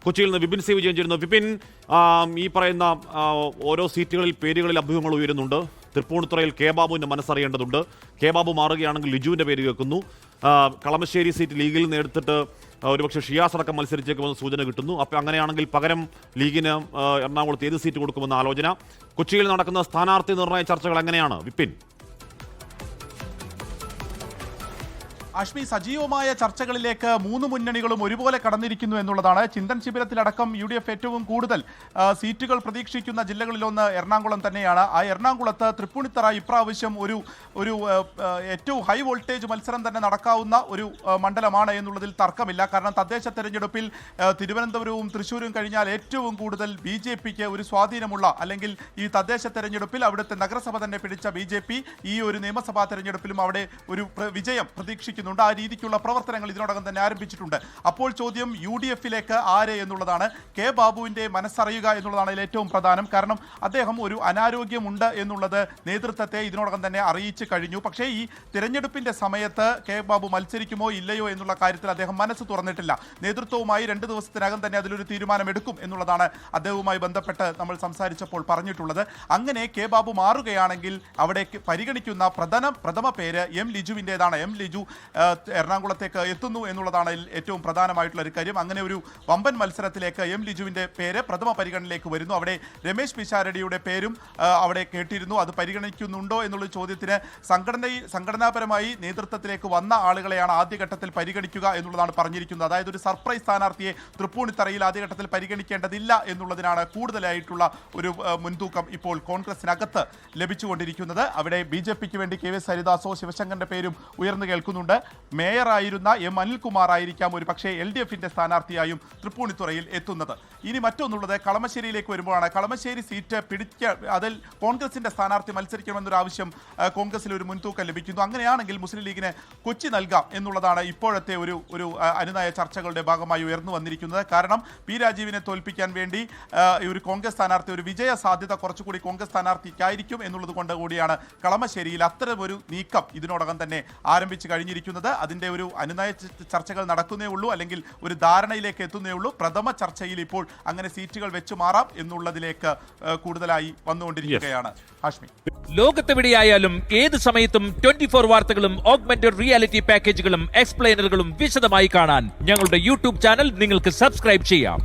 കൊച്ചിയിൽ നിന്ന് വിപിൻ സി വിജയൻ ചേരുന്നു. വിപിൻ, ഈ പറയുന്ന ഓരോ പേരുകളിൽ അഭ്യൂഹങ്ങൾ ഉയരുന്നുണ്ട്. തൃപ്പൂണിത്തുറയിൽ കെ ബാബുവിന്റെ മനസ്സറിയേണ്ടതുണ്ട്. കെ ബാബു മാറുകയാണെങ്കിൽ ലിജുവിന്റെ പേര് കേൾക്കുന്നു. കളമശ്ശേരി സീറ്റ് ലീഗിൽ നിന്ന് എടുത്തിട്ട് ഒരുപക്ഷെ ഷിയാസ് അടക്കം മത്സരിച്ചേക്കുമെന്ന് സൂചന കിട്ടുന്നു. അപ്പോൾ അങ്ങനെയാണെങ്കിൽ പകരം ലീഗിന് എറണാകുളത്ത് ഏത് സീറ്റ് കൊടുക്കുമെന്ന ആലോചന. കൊച്ചിയിൽ നടക്കുന്ന സ്ഥാനാർത്ഥി നിർണയ ചർച്ചകൾ എങ്ങനെയാണ് വിപിൻ? അശ്മി, സജീവമായ ചർച്ചകളിലേക്ക് മൂന്ന് മുന്നണികളും ഒരുപോലെ കടന്നിരിക്കുന്നു എന്നുള്ളതാണ്. ചിന്തൻ ശിബിരത്തിലടക്കം UDF ഏറ്റവും കൂടുതൽ സീറ്റുകൾ പ്രതീക്ഷിക്കുന്ന ജില്ലകളിലൊന്ന് എറണാകുളം തന്നെയാണ്. ആ എറണാകുളത്ത് തൃപ്പൂണിത്തറ ഇപ്രാവശ്യം ഒരു ഏറ്റവും ഹൈ വോൾട്ടേജ് മത്സരം തന്നെ നടക്കാവുന്ന ഒരു മണ്ഡലമാണ് എന്നുള്ളതിൽ തർക്കമില്ല. കാരണം തദ്ദേശ തെരഞ്ഞെടുപ്പിൽ തിരുവനന്തപുരവും തൃശ്ശൂരും കഴിഞ്ഞാൽ ഏറ്റവും കൂടുതൽ BJPക്ക് ഒരു സ്വാധീനമുള്ള, അല്ലെങ്കിൽ ഈ തദ്ദേശ തെരഞ്ഞെടുപ്പിൽ അവിടുത്തെ നഗരസഭ തന്നെ പിടിച്ച BJP ഈ ഒരു നിയമസഭാ തെരഞ്ഞെടുപ്പിലും അവിടെ ഒരു വിജയം പ്രതീക്ഷിക്കുന്നു. ആ രീതിക്കുള്ള പ്രവർത്തനങ്ങൾ ഇതിനോടകം തന്നെ ആരംഭിച്ചിട്ടുണ്ട്. അപ്പോൾ ചോദ്യം UDFിലേക്ക് ആര് എന്നുള്ളതാണ്. കെ ബാബുവിന്റെ മനസ്സറിയുക എന്നുള്ളതാണ് ഇതിൽ ഏറ്റവും പ്രധാനം. കാരണം അദ്ദേഹം ഒരു അനാരോഗ്യമുണ്ട് എന്നുള്ളത് നേതൃത്വത്തെ ഇതിനോടകം തന്നെ അറിയിച്ചു കഴിഞ്ഞു. പക്ഷേ ഈ തിരഞ്ഞെടുപ്പിന്റെ സമയത്ത് കെ ബാബു മത്സരിക്കുമോ ഇല്ലയോ എന്നുള്ള കാര്യത്തിൽ അദ്ദേഹം മനസ്സ് തുറന്നിട്ടില്ല. നേതൃത്വവുമായി 2 ദിവസത്തിനകം തന്നെ അതിലൊരു തീരുമാനമെടുക്കും എന്നുള്ളതാണ് അദ്ദേഹവുമായി ബന്ധപ്പെട്ട് നമ്മൾ സംസാരിച്ചപ്പോൾ പറഞ്ഞിട്ടുള്ളത്. അങ്ങനെ കെ ബാബു മാറുകയാണെങ്കിൽ അവിടെ പരിഗണിക്കുന്ന പ്രഥമ പേര് M ലിജുവിൻ്റെതാണ്. M ലിജു എറണാകുളത്തേക്ക് എത്തുന്നു എന്നുള്ളതാണ് ഏറ്റവും പ്രധാനമായിട്ടുള്ള ഒരു കാര്യം. അങ്ങനെ ഒരു വമ്പൻ മത്സരത്തിലേക്ക് M ലിജുവിൻ്റെ പേര് പ്രഥമ പരിഗണനയിലേക്ക് വരുന്നു. അവിടെ രമേശ് പിഷാരടിയുടെ പേരും അവിടെ കേട്ടിരുന്നു. അത് പരിഗണിക്കുന്നുണ്ടോ എന്നുള്ള ചോദ്യത്തിന് സംഘടനാപരമായി നേതൃത്വത്തിലേക്ക് വന്ന ആളുകളെയാണ് ആദ്യഘട്ടത്തിൽ പരിഗണിക്കുക എന്നുള്ളതാണ് പറഞ്ഞിരിക്കുന്നത്. അതായത് ഒരു സർപ്രൈസ് സ്ഥാനാർത്ഥിയെ തൃപ്പൂണിത്തറയിൽ ആദ്യഘട്ടത്തിൽ പരിഗണിക്കേണ്ടതില്ല എന്നുള്ളതിനാണ് കൂടുതലായിട്ടുള്ള ഒരു മുൻതൂക്കം ഇപ്പോൾ കോൺഗ്രസിനകത്ത് ലഭിച്ചുകൊണ്ടിരിക്കുന്നത്. അവിടെ BJPക്ക് വേണ്ടി KVS ഹരിദാസോ ശിവശങ്കറിന്റെ പേരും ഉയർന്നു കേൾക്കുന്നുണ്ട്. മേയറായിരുന്ന M അനിൽകുമാർ ആയിരിക്കാം ഒരു പക്ഷേ LDFിന്റെ സ്ഥാനാർത്ഥിയായും തൃപ്പൂണിത്തുറയിൽ എത്തുന്നത്. ഇനി മറ്റൊന്നുള്ളത് കളമശ്ശേരിയിലേക്ക് വരുമ്പോഴാണ്. കളമശ്ശേരി സീറ്റ് അതിൽ കോൺഗ്രസിന്റെ സ്ഥാനാർത്ഥി മത്സരിക്കണമെന്നൊരു ആവശ്യം കോൺഗ്രസിൽ ഒരു മുൻതൂക്കം ലഭിക്കുന്നു. അങ്ങനെയാണെങ്കിൽ മുസ്ലിം ലീഗിന് കൊച്ചി നൽകാം എന്നുള്ളതാണ് ഇപ്പോഴത്തെ ഒരു അനുനയ ചർച്ചകളുടെ ഭാഗമായി ഉയർന്നു വന്നിരിക്കുന്നത്. കാരണം P രാജീവിനെ തോൽപ്പിക്കാൻ വേണ്ടി ഒരു കോൺഗ്രസ് സ്ഥാനാർത്ഥി, ഒരു വിജയ സാധ്യത കുറച്ചുകൂടി കോൺഗ്രസ് സ്ഥാനാർത്ഥിക്കായിരിക്കും എന്നുള്ളത് കൊണ്ട് കൂടിയാണ് കളമശ്ശേരിയിൽ അത്തരമൊരു നീക്കം ഇതിനോടകം തന്നെ ആരംഭിച്ചു കഴിഞ്ഞിരിക്കുന്നത്. അതിൻ്റെ ഒരു അനുനയ ചർച്ചകൾ നടക്കുന്നേ ഉള്ളൂ, അല്ലെങ്കിൽ ഒരു ധാരണയിലേക്ക് എത്തുന്നേ ഉള്ളൂ. പ്രഥമ ചർച്ചയിൽ ഇപ്പോൾ അങ്ങനെ സീറ്റുകൾ വെച്ചു മാറാം എന്നുള്ളതിലേക്ക് കൂടുതലായി വന്നുകൊണ്ടിരിക്കുകയാണ്. ഹാഷ്മി, ലോകത്തെവിടെയായാലും ഏത് സമയത്തും 24 വാർത്തകളും ഓഗ്മെന്റഡ് റിയാലിറ്റി പാക്കേജുകളും എക്സ്പ്ലെയിനറുകളും വിശദമായി കാണാൻ ഞങ്ങളുടെ YouTube ചാനൽ നിങ്ങൾക്ക് സബ്സ്ക്രൈബ് ചെയ്യാം.